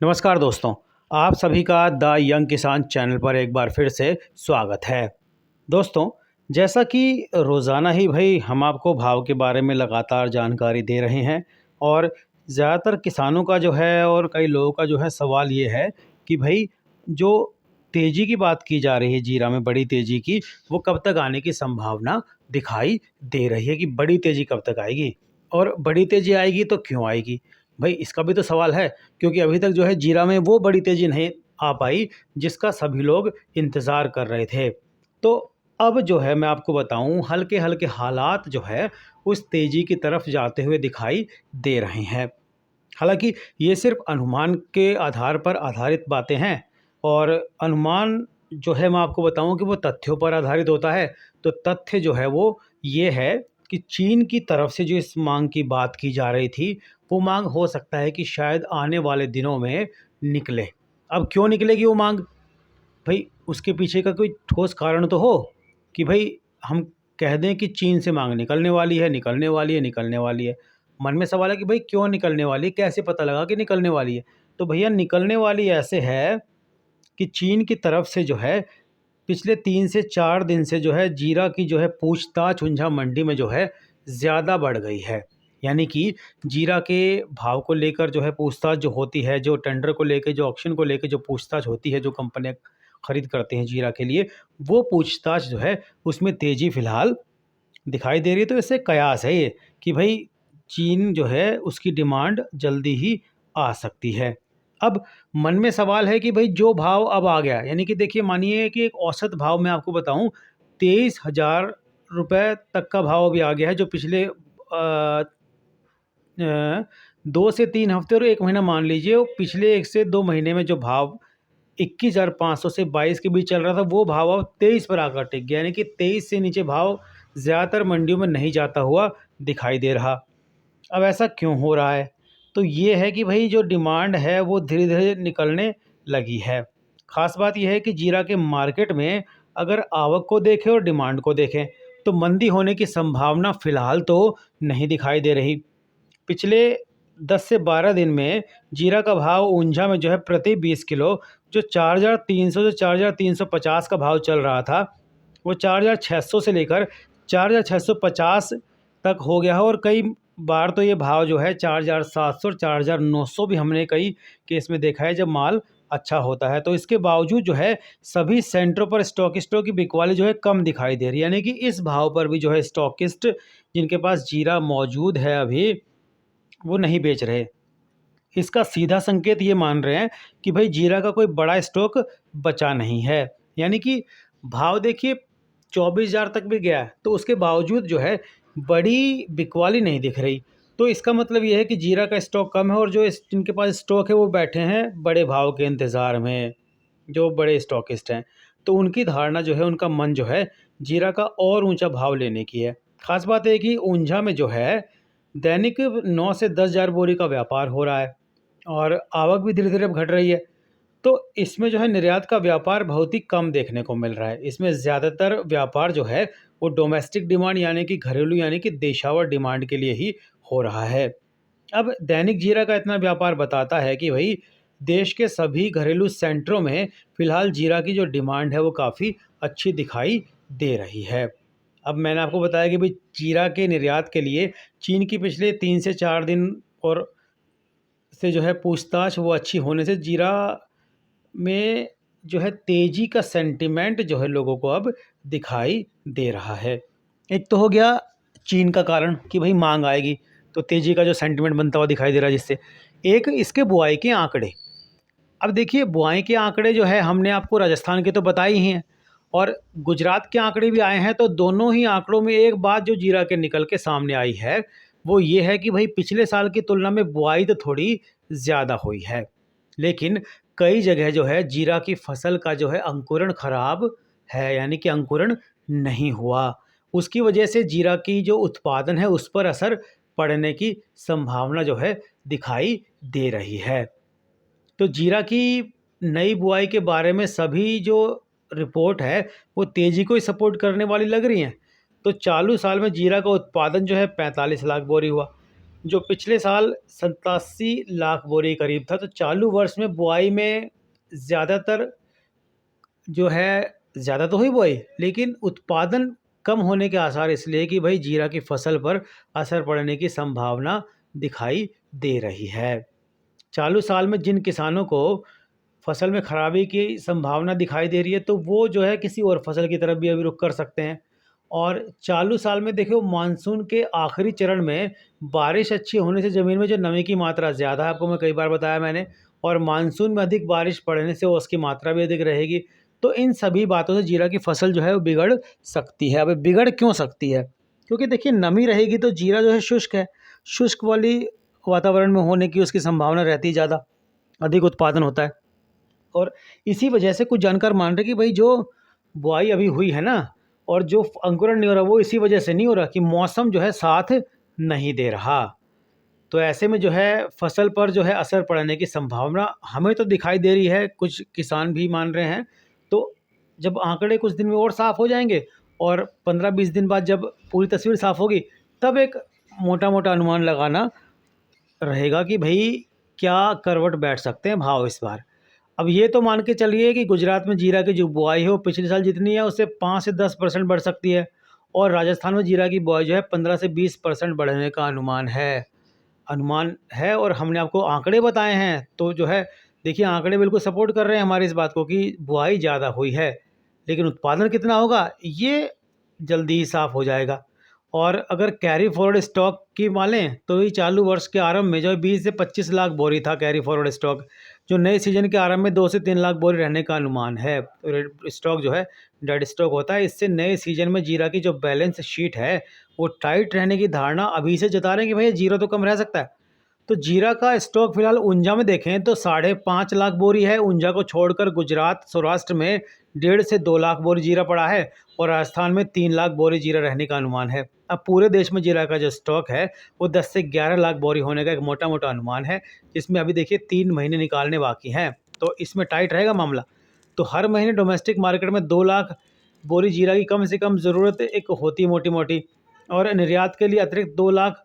नमस्कार दोस्तों, आप सभी का द यंग किसान चैनल पर एक बार फिर से स्वागत है। दोस्तों, जैसा कि रोज़ाना ही भाई हम आपको भाव के बारे में लगातार जानकारी दे रहे हैं और ज़्यादातर किसानों का जो है और कई लोगों का जो है सवाल ये है कि भाई जो तेज़ी की बात की जा रही है जीरा में बड़ी तेज़ी की, वो कब तक आने की संभावना दिखाई दे रही है कि बड़ी तेज़ी कब तक आएगी? और बड़ी तेज़ी आएगी तो क्यों आएगी? भाई इसका भी तो सवाल है, क्योंकि अभी तक जो है जीरा में वो बड़ी तेज़ी नहीं आ पाई जिसका सभी लोग इंतज़ार कर रहे थे। तो अब जो है मैं आपको बताऊं, हल्के-हल्के हालात जो है उस तेज़ी की तरफ जाते हुए दिखाई दे रहे हैं। हालाँकि ये सिर्फ़ अनुमान के आधार पर आधारित बातें हैं और अनुमान जो है मैं आपको बताऊँ कि वो तथ्यों पर आधारित होता है। तो तथ्य जो है वो ये है कि चीन की तरफ से जो इस माँग की बात की जा रही थी, वो माँग हो सकता है कि शायद आने वाले दिनों में निकले। अब क्यों निकलेगी वो माँग? भई उसके पीछे का कोई ठोस कारण तो हो कि भई हम कह दें कि चीन से माँग निकलने वाली है, निकलने वाली है, निकलने वाली है। मन में सवाल है कि भई क्यों निकलने वाली है? कैसे पता लगा कि निकलने वाली है? तो भैया निकलने वाली ऐसे है कि चीन की तरफ से जो है पिछले 3 से 4 दिन से जो है जीरा की जो है पूछताछ उंझा मंडी में जो है ज़्यादा बढ़ गई है। यानी कि जीरा के भाव को लेकर जो है पूछताछ जो होती है, जो टेंडर को लेके, जो ऑक्शन को लेके जो पूछताछ होती है, जो कंपनियाँ खरीद करते हैं जीरा के लिए, वो पूछताछ जो है उसमें तेज़ी फ़िलहाल दिखाई दे रही है। तो इससे कयास है ये कि भई चीन जो है उसकी डिमांड जल्दी ही आ सकती है। अब मन में सवाल है कि भई जो भाव अब आ गया, यानी कि देखिए मानिए कि एक औसत भाव मैं आपको बताऊँ, 23,000 रुपए तक का भाव अभी आ गया है, जो पिछले 2 से 3 हफ्ते और 1 महीना मान लीजिए, वो पिछले 1 से 2 महीने में जो भाव 21,500 से 22 के बीच चल रहा था, वो भाव अब 23 पर आकर टिक गया। यानी कि 23 से नीचे भाव ज़्यादातर मंडियों में नहीं जाता हुआ दिखाई दे रहा। अब ऐसा क्यों हो रहा है? तो ये है कि भई जो डिमांड है वो धीरे-धीरे निकलने लगी है। ख़ास बात ये है कि जीरा के मार्केट में अगर आवक को देखें और डिमांड को देखें, तो मंदी होने की संभावना फ़िलहाल तो नहीं दिखाई दे रही। पिछले 10 से 12 दिन में जीरा का भाव ऊंझा में जो है प्रति 20 किलो जो 4,300 से 4,350 का भाव चल रहा था, वो 4,600 से लेकर 4,650 तक हो गया है और कई बार तो ये भाव जो है 4,700 और 4,900 भी हमने कई केस में देखा है जब माल अच्छा होता है। तो इसके बावजूद जो है सभी सेंटरों पर स्टॉकिस्टों की बिकवाली जो है कम दिखाई दे रही है। यानी कि इस भाव पर भी जो है स्टॉकिस्ट जिनके पास जीरा मौजूद है अभी, वो नहीं बेच रहे। इसका सीधा संकेत ये मान रहे हैं कि भाई जीरा का कोई बड़ा स्टॉक बचा नहीं है। यानी कि भाव देखिए 24,000 तक भी गया है, तो उसके बावजूद जो है बड़ी बिकवाली नहीं दिख रही। तो इसका मतलब ये है कि जीरा का स्टॉक कम है और जो जिनके पास स्टॉक है वो बैठे हैं बड़े भाव के इंतज़ार में, जो बड़े स्टॉकिस्ट हैं। तो उनकी धारणा जो है, उनका मन जो है जीरा का और ऊंचा भाव लेने की है। खास बात है कि ऊंझा में जो है दैनिक 9 से 10,000 बोरी का व्यापार हो रहा है और आवक भी धीरे-धीरे अब घट रही है। तो इसमें जो है निर्यात का व्यापार बहुत ही कम देखने को मिल रहा है। इसमें ज़्यादातर व्यापार जो है वो डोमेस्टिक डिमांड यानी कि घरेलू यानी कि देशावर डिमांड के लिए ही हो रहा है। अब दैनिक जीरा का इतना व्यापार बताता है कि भई देश के सभी घरेलू सेंटरों में फ़िलहाल जीरा की जो डिमांड है वो काफ़ी अच्छी दिखाई दे रही है। अब मैंने आपको बताया कि भई जीरा के निर्यात के लिए चीन की पिछले 3 से 4 दिन और से जो है पूछताछ वो अच्छी होने से जीरा में जो है तेज़ी का सेंटिमेंट जो है लोगों को अब दिखाई दे रहा है। एक तो हो गया चीन का कारण कि भई माँग आएगी, तो तेज़ी का जो सेंटिमेंट बनता हुआ दिखाई दे रहा है जिससे। एक इसके बुआई के आंकड़े। अब देखिए बुआई के आंकड़े जो है हमने आपको राजस्थान के तो बताए ही हैं और गुजरात के आंकड़े भी आए हैं, तो दोनों ही आंकड़ों में एक बात जो जीरा के निकल के सामने आई है, वो ये है कि भई पिछले साल की तुलना में बुआई तो थोड़ी ज़्यादा हुई है। लेकिन कई जगह जो है जीरा की फसल का जो है अंकुरण खराब है, यानी कि अंकुरण नहीं हुआ। उसकी वजह से जीरा की जो उत्पादन है उस पर असर पड़ने की संभावना जो है दिखाई दे रही है। तो जीरा की नई बुआई के बारे में सभी जो रिपोर्ट है वो तेज़ी को ही सपोर्ट करने वाली लग रही हैं। तो चालू साल में जीरा का उत्पादन जो है 45 लाख बोरी हुआ। जो पिछले साल 87 लाख बोरी करीब था, तो चालू वर्ष में बुआई में ज़्यादातर जो है ज़्यादा तो हुई बुआई, लेकिन उत्पादन कम होने के आसार इसलिए कि भाई जीरा की फसल पर असर पड़ने की संभावना दिखाई दे रही है। चालू साल में जिन किसानों को फसल में खराबी की संभावना दिखाई दे रही है, तो वो जो है किसी और फसल की तरफ भी अभी रुख कर सकते हैं। और चालू साल में देखिए मानसून के आखिरी चरण में बारिश अच्छी होने से ज़मीन में जो नमी की मात्रा ज़्यादा है, आपको मैं कई बार बताया मैंने, और मानसून में अधिक बारिश पड़ने से उसकी मात्रा भी अधिक रहेगी। तो इन सभी बातों से जीरा की फसल जो है वो बिगड़ सकती है। अब बिगड़ क्यों सकती है? क्योंकि देखिए नमी रहेगी तो जीरा जो है शुष्क है, शुष्क वाली वातावरण में होने की उसकी संभावना रहती है ज़्यादा, अधिक उत्पादन होता है। और इसी वजह से कुछ जानकार मान रहे कि भाई जो बुआई अभी हुई है ना, और जो अंकुरण नहीं हो रहा, वो इसी वजह से नहीं हो रहा कि मौसम जो है साथ नहीं दे रहा। तो ऐसे में जो है फसल पर जो है असर पड़ने की संभावना हमें तो दिखाई दे रही है, कुछ किसान भी मान रहे हैं। तो जब आंकड़े कुछ दिन में और साफ हो जाएंगे और 15-20 दिन बाद जब पूरी तस्वीर साफ होगी, तब एक मोटा मोटा अनुमान लगाना रहेगा कि भाई क्या करवट बैठ सकते हैं भाव इस बार। अब ये तो मान के चलिए कि गुजरात में जीरा की जो बुआई है वो पिछले साल जितनी है उससे 5 से 10% बढ़ सकती है, और राजस्थान में जीरा की बुआई जो है 15 से 20% बढ़ने का अनुमान है। और हमने आपको आंकड़े बताए हैं, तो जो है देखिए आंकड़े बिल्कुल सपोर्ट कर रहे हैं हमारी इस बात को कि बुआई ज़्यादा हुई है, लेकिन उत्पादन कितना होगा ये जल्दी ही साफ हो जाएगा। और अगर कैरी फॉरवर्ड स्टॉक की मानें तो ये चालू वर्ष के आरंभ में जो है 20 से 25 लाख बोरी था कैरी फॉरवर्ड स्टॉक, जो नए सीजन के आरंभ में 2 से 3 लाख बोरी रहने का अनुमान है। तो स्टॉक जो है डेड स्टॉक होता है। इससे नए सीजन में जीरा की जो बैलेंस शीट है वो टाइट रहने की धारणा अभी से जता रहे हैं कि भैया जीरा तो कम रह सकता है। तो जीरा का स्टॉक फिलहाल ऊंझा में देखें तो 5.5 लाख बोरी है। ऊंझा को छोड़कर गुजरात सौराष्ट्र में 1.5 से 2 लाख बोरी जीरा पड़ा है, और राजस्थान में 3 लाख बोरी जीरा रहने का अनुमान है। अब पूरे देश में जीरा का जो स्टॉक है वो 10 से 11 लाख बोरी होने का एक मोटा मोटा अनुमान है, जिसमें अभी देखिए 3 महीने निकालने बाकी हैं। तो इसमें टाइट रहेगा मामला। तो हर महीने डोमेस्टिक मार्केट में 2 लाख बोरी जीरा की कम से कम ज़रूरत एक होती है मोटी मोटी, और निर्यात के लिए अतिरिक्त 2 लाख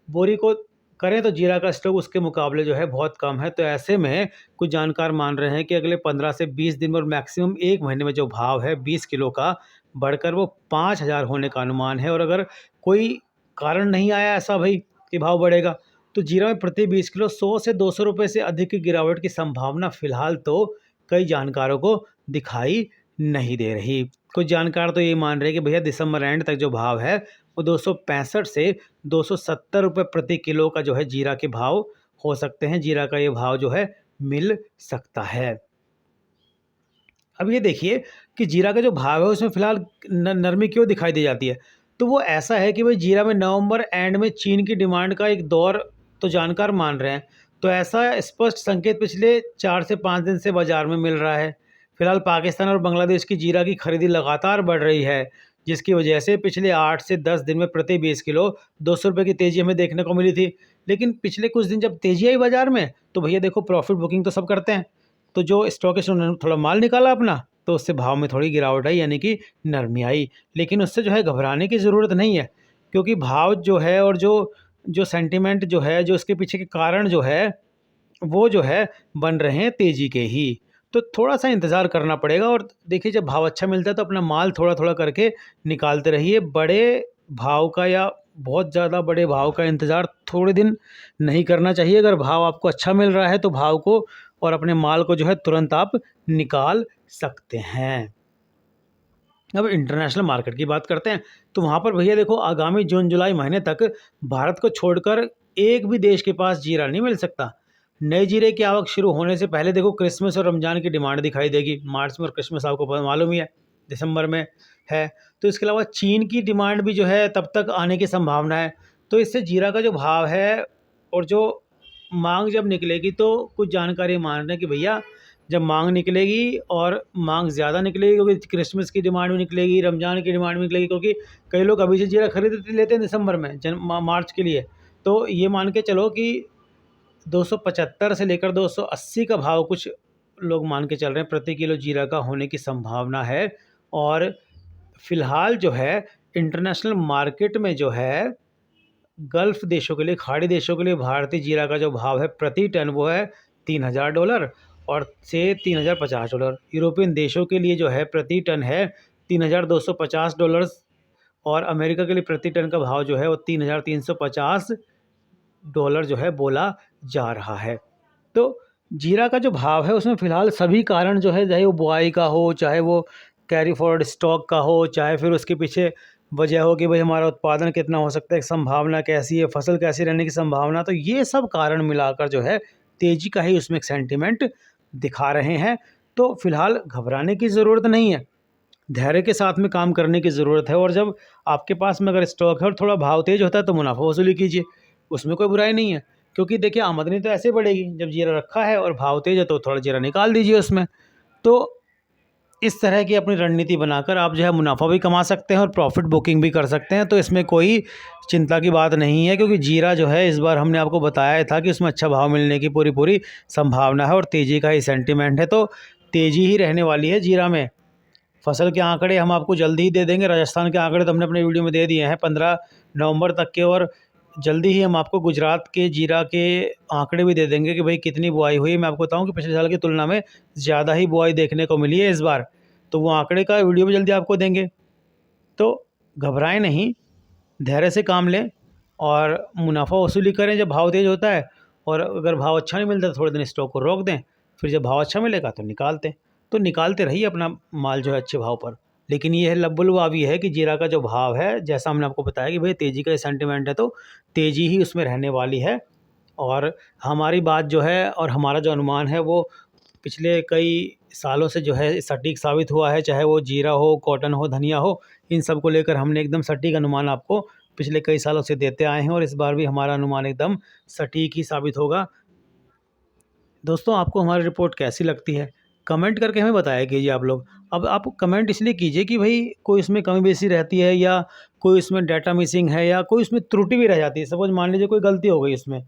बोरी को करें तो जीरा का स्टॉक उसके मुकाबले जो है बहुत कम है। तो ऐसे में कुछ जानकार मान रहे हैं कि अगले 15 से 20 दिन में और मैक्सिमम 1 महीने में जो भाव है 20 किलो का बढ़कर वो 5,000 होने का अनुमान है। और अगर कोई कारण नहीं आया ऐसा भाई कि भाव बढ़ेगा, तो जीरा में प्रति 20 किलो 100 से 200 रुपये से अधिक की गिरावट की संभावना फिलहाल तो कई जानकारों को दिखाई नहीं दे रही। कुछ जानकार तो ये मान रहे हैं कि भैया दिसंबर एंड तक जो भाव है वो 265 से 270 रुपये प्रति किलो का जो है जीरा के भाव हो सकते हैं। जीरा का ये भाव जो है मिल सकता है। अब ये देखिए कि जीरा का जो भाव है उसमें फ़िलहाल नरमी क्यों दिखाई दी जाती है। तो वो ऐसा है कि भाई जीरा में नवंबर एंड में चीन की डिमांड का एक दौर तो जानकार मान रहे हैं। तो ऐसा स्पष्ट संकेत पिछले 4 से 5 दिन से बाज़ार में मिल रहा है। फ़िलहाल पाकिस्तान और बांग्लादेश की जीरा की खरीदी लगातार बढ़ रही है, जिसकी वजह से पिछले 8 से 10 दिन में प्रति 20 किलो 200 रुपये की तेज़ी हमें देखने को मिली थी। लेकिन पिछले कुछ दिन जब तेज़ी आई बाज़ार में, तो भैया देखो प्रॉफ़िट बुकिंग तो सब करते हैं। तो जो स्टॉकिस्ट उन्होंने थोड़ा माल निकाला अपना, तो उससे भाव में थोड़ी गिरावट आई, यानी कि नरमी आई। लेकिन उससे जो है घबराने की ज़रूरत नहीं है, क्योंकि भाव जो है और जो जो सेंटिमेंट जो है, जो इसके पीछे के कारण जो है, वो जो है बन रहे हैं तेज़ी के ही। तो थोड़ा-सा इंतज़ार करना पड़ेगा। और देखिए जब भाव अच्छा मिलता है तो अपना माल थोड़ा-थोड़ा करके निकालते रहिए। बड़े भाव का या बहुत ज़्यादा बड़े भाव का इंतज़ार थोड़े दिन नहीं करना चाहिए। अगर भाव आपको अच्छा मिल रहा है तो भाव को और अपने माल को जो है तुरंत आप निकाल सकते हैं। अब इंटरनेशनल मार्केट की बात करते हैं, तो वहाँ पर भैया देखो आगामी जून-जुलाई महीने तक भारत को छोड़कर एक भी देश के पास जीरा नहीं मिल सकता। नए जीरे की आवक शुरू होने से पहले देखो क्रिसमस और रमज़ान की डिमांड दिखाई देगी। मार्च में, और क्रिसमस आपको मालूम ही है दिसंबर में है। तो इसके अलावा चीन की डिमांड भी जो है तब तक आने की संभावना है। तो इससे जीरा का जो भाव है और जो माँग जब निकलेगी, तो कुछ जानकारी मान रहे हैं कि भैया जब माँग निकलेगी और माँग ज़्यादा निकलेगी, क्योंकि क्रिसमस की डिमांड भी निकलेगी, रमज़ान की डिमांड भी निकलेगी, क्योंकि कई लोग अभी से जीरा खरीद लेते हैं दिसंबर में, मार्च के लिए। तो ये मान के चलो कि 275 से लेकर 280 का भाव कुछ लोग मान के चल रहे हैं प्रति किलो जीरा का होने की संभावना है। और फिलहाल जो है इंटरनेशनल मार्केट में जो है गल्फ़ देशों के लिए, खाड़ी देशों के लिए भारतीय जीरा का जो भाव है प्रति टन वो है $3000 और से $3050। यूरोपियन देशों के लिए जो है प्रति टन है $3250 और अमेरिका के लिए प्रति टन का भाव जो है वो $3350 जो है बोला जा रहा है। तो जीरा का जो भाव है उसमें फ़िलहाल सभी कारण जो है, चाहे वो बुआई का हो, चाहे वो कैरी फॉरवर्ड स्टॉक का हो, चाहे फिर उसके पीछे वजह हो कि भाई हमारा उत्पादन कितना हो सकता है, संभावना कैसी है, फसल कैसी रहने की संभावना, तो ये सब कारण मिलाकर जो है तेज़ी का ही उसमें एक सेंटिमेंट दिखा रहे हैं। तो फ़िलहाल घबराने की ज़रूरत नहीं है, धैर्य के साथ में काम करने की ज़रूरत है। और जब आपके पास में अगर स्टॉक है और थोड़ा भाव तेज़ होता है तो मुनाफा वसूली कीजिए, उसमें कोई बुराई नहीं है। क्योंकि देखिए आमदनी तो ऐसे बढ़ेगी, जब जीरा रखा है और भाव तेज़ है तो थोड़ा जीरा निकाल दीजिए उसमें। तो इस तरह की अपनी रणनीति बनाकर आप जो है मुनाफा भी कमा सकते हैं और प्रॉफिट बुकिंग भी कर सकते हैं। तो इसमें कोई चिंता की बात नहीं है, क्योंकि जीरा जो है इस बार हमने आपको बताया था कि उसमें अच्छा भाव मिलने की पूरी पूरी संभावना है और तेज़ी का ही सेंटिमेंट है। तो तेज़ी ही रहने वाली है जीरा में। फसल के आंकड़े हम आपको जल्दी ही दे देंगे। राजस्थान के आंकड़े तो हमने अपने वीडियो में दे दिए हैं 15 नवंबर तक के, और जल्दी ही हम आपको गुजरात के जीरा के आंकड़े भी दे देंगे कि भाई कितनी बुआई हुई। मैं आपको बताऊं कि पिछले साल की तुलना में ज़्यादा ही बुआई देखने को मिली है इस बार, तो वो आंकड़े का वीडियो भी जल्दी आपको देंगे। तो घबराएं नहीं, धैर्य से काम लें और मुनाफा वसूली करें जब भाव तेज़ होता है। और अगर भाव अच्छा नहीं मिलता तो थोड़े दिन स्टॉक को रोक दें, फिर जब भाव अच्छा मिलेगा तो निकालते रहिए अपना माल जो है अच्छे भाव पर। लेकिन ये है लब्बुलवावी है कि जीरा का जो भाव है, जैसा हमने आपको बताया कि भाई तेज़ी का सेंटिमेंट है तो तेज़ी ही उसमें रहने वाली है। और हमारी बात जो है और हमारा जो अनुमान है वो पिछले कई सालों से जो है सटीक साबित हुआ है। चाहे वो जीरा हो, कॉटन हो, धनिया हो, इन सब को लेकर हमने एकदम सटीक अनुमान आपको पिछले कई सालों से देते आए हैं और इस बार भी हमारा अनुमान एकदम सटीक ही साबित होगा। दोस्तों, आपको हमारी रिपोर्ट कैसी लगती है कमेंट करके हमें बताया कीजिए आप लोग। अब आप कमेंट इसलिए कीजिए कि भाई कोई इसमें कमी बेसी रहती है या कोई इसमें डाटा मिसिंग है या कोई इसमें त्रुटि भी रह जाती है। सपोज मान लीजिए कोई गलती हो गई इसमें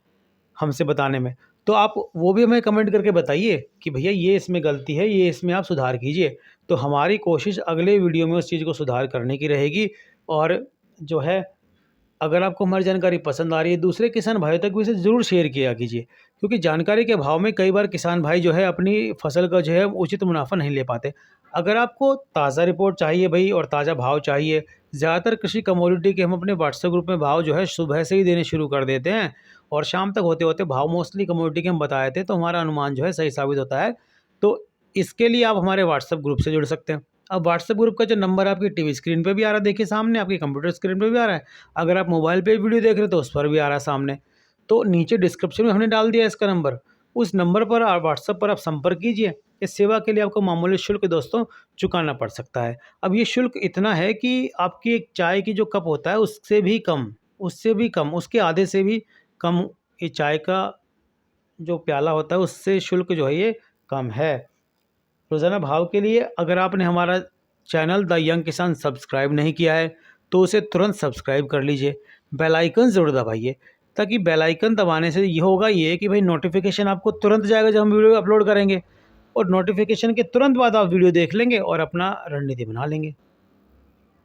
हमसे बताने में, तो आप वो भी हमें कमेंट करके बताइए कि भैया ये इसमें गलती है, ये इसमें आप सुधार कीजिए। तो हमारी कोशिश अगले वीडियो में उस चीज़ को सुधार करने की रहेगी। और जो है, अगर आपको हमारी जानकारी पसंद आ रही है, दूसरे किसान भाइयों तक भी इसे ज़रूर शेयर किया कीजिए, क्योंकि जानकारी के अभाव में कई बार किसान भाई जो है अपनी फसल का जो है उचित मुनाफा नहीं ले पाते। अगर आपको ताज़ा रिपोर्ट चाहिए भाई और ताज़ा भाव चाहिए, ज़्यादातर कृषि कमोडिटी के हम अपने व्हाट्सएप ग्रुप में भाव जो है सुबह से ही देने शुरू कर देते हैं और शाम तक होते होते भाव मोस्टली कमोडिटी के हम बता देते हैं, तो हमारा अनुमान जो है सही साबित होता है। तो इसके लिए आप हमारे व्हाट्सएप ग्रुप से जुड़ सकते हैं। अब व्हाट्सएप ग्रुप का जो नंबर आपकी टीवी स्क्रीन पे भी आ रहा है, देखिए सामने आपकी कंप्यूटर स्क्रीन पे भी आ रहा है। अगर आप मोबाइल पे वीडियो देख रहे हैं तो उस पर भी आ रहा है सामने। तो नीचे डिस्क्रिप्शन में हमने डाल दिया है इसका नंबर, उस नंबर पर और व्हाट्सएप पर आप संपर्क कीजिए। इस सेवा के लिए आपको मामूली शुल्क दोस्तों चुकाना पड़ सकता है। अब ये शुल्क इतना है कि आपकी एक चाय की जो कप होता है उससे भी कम, उसके आधे से भी कम ये चाय का जो प्याला होता है उससे शुल्क जो है ये कम है। रोज़ाना भाव के लिए अगर आपने हमारा चैनल द यंग किसान सब्सक्राइब नहीं किया है तो उसे तुरंत सब्सक्राइब कर लीजिए, बेल आइकन ज़रूर दबाइए, ताकि बेल आइकन दबाने से ये होगा ये कि भाई नोटिफिकेशन आपको तुरंत जाएगा जब हम वीडियो अपलोड करेंगे, और नोटिफिकेशन के तुरंत बाद आप वीडियो देख लेंगे और अपना रणनीति बना लेंगे।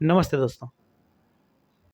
नमस्ते दोस्तों।